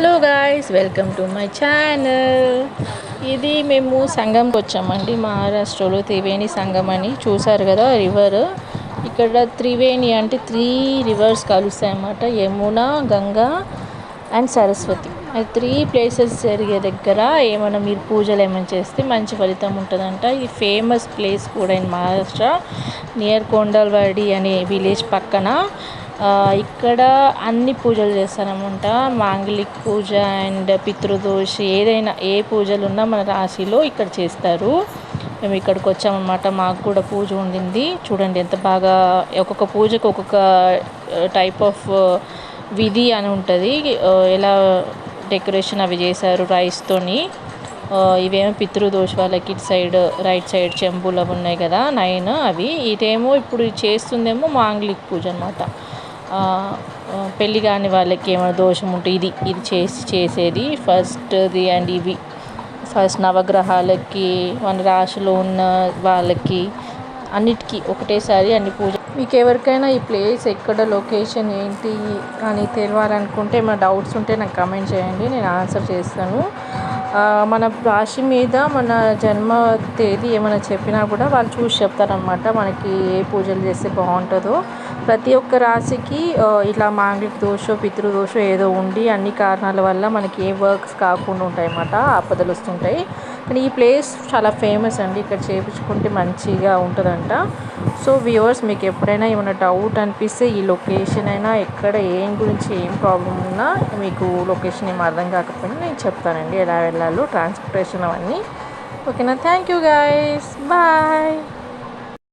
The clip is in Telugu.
Hello guys, welcome to my channel. ఇది మేము సంగంకి వచ్చామండి, మహారాష్ట్రలో త్రివేణి సంగం అని. చూసారు కదా రివర్. ఇక్కడ త్రివేణి అంటే 3 రివర్స్ కలుస్తాయి అన్నమాట. యమున, గంగా అండ్ సరస్వతి. అది 3 ప్లేసెస్ జరిగే దగ్గర ఏమైనా మీరు పూజలు ఏమైనా చేస్తే మంచి ఫలితం ఉంటుందంట. ఇది ఫేమస్ ప్లేస్ కూడా ఇన్ మహారాష్ట్ర, నియర్ కొండల్వాడి అనే విలేజ్ పక్కన. ఇక్కడ అన్ని పూజలు చేస్తారనమాట. మాంగళిక్ పూజ అండ్ పితృదోష, ఏదైనా ఏ పూజలు ఉన్నా మన రాశిలో ఇక్కడ చేస్తారు. మేము ఇక్కడికి వచ్చామన్నమాట. మాకు కూడా పూజ ఉండింది. చూడండి ఎంత బాగా, ఒక్కొక్క పూజకు ఒక్కొక్క టైప్ ఆఫ్ విధి అని ఉంటుంది. ఎలా డెకరేషన్ అవి చేశారు రైస్తోని. ఇవేమో పితృదోష వాళ్ళకి ఇటు సైడ్ రైట్ సైడ్ చెంబులు అవి ఉన్నాయి కదా 9, అవి. ఇదేమో ఇప్పుడు చేస్తుందేమో మాంగళిక్ పూజ అనమాట. పెళ్ళి కాని వాళ్ళకి ఏమైనా దోషం ఉంటే ఇది చేసేది ఫస్ట్ది. అండ్ ఇవి ఫస్ట్ నవగ్రహాలకి, మన రాశిలో ఉన్న వాళ్ళకి అన్నిటికీ ఒకటేసారి అన్ని పూజ. మీకు ఎవరికైనా ఈ ప్లేస్ ఎక్కడ, లొకేషన్ ఏంటి అని తెలియాలనుకుంటే, ఏమైనా డౌట్స్ ఉంటే నాకు కమెంట్ చేయండి, నేను ఆన్సర్ చేస్తాను. మన రాశి మీద మన జన్మ తేదీ ఏమైనా చెప్పినా కూడా వాళ్ళు చూసి చెప్తారనమాట, మనకి ఏ పూజలు చేస్తే బాగుంటుందో. ప్రతి ఒక్క రాశికి ఇట్లా మాంగళిక దోషం, పితృదోషం ఏదో ఉండి అన్ని కారణాల వల్ల మనకి ఏ వర్క్స్ కాకుండా ఉంటాయన్నమాట, ఆపదలు వస్తుంటాయి. కానీ ఈ ప్లేస్ చాలా ఫేమస్ అండి, ఇక్కడ చేయించుకుంటే మంచిగా ఉంటుందంట. సో వ్యూవర్స్, మీకు ఎప్పుడైనా ఏమైనా డౌట్ అనిపిస్తే, ఈ లొకేషన్ అయినా ఎక్కడ ఏం గురించి ఏం ప్రాబ్లం ఉన్నా, మీకు లొకేషన్ ఏం అర్థం కాకపోయినా నేను చెప్తానండి ఎలా వెళ్ళాలో, ట్రాన్స్పోర్టేషన్ అవన్నీ. ఓకేనా? Thank you guys, bye.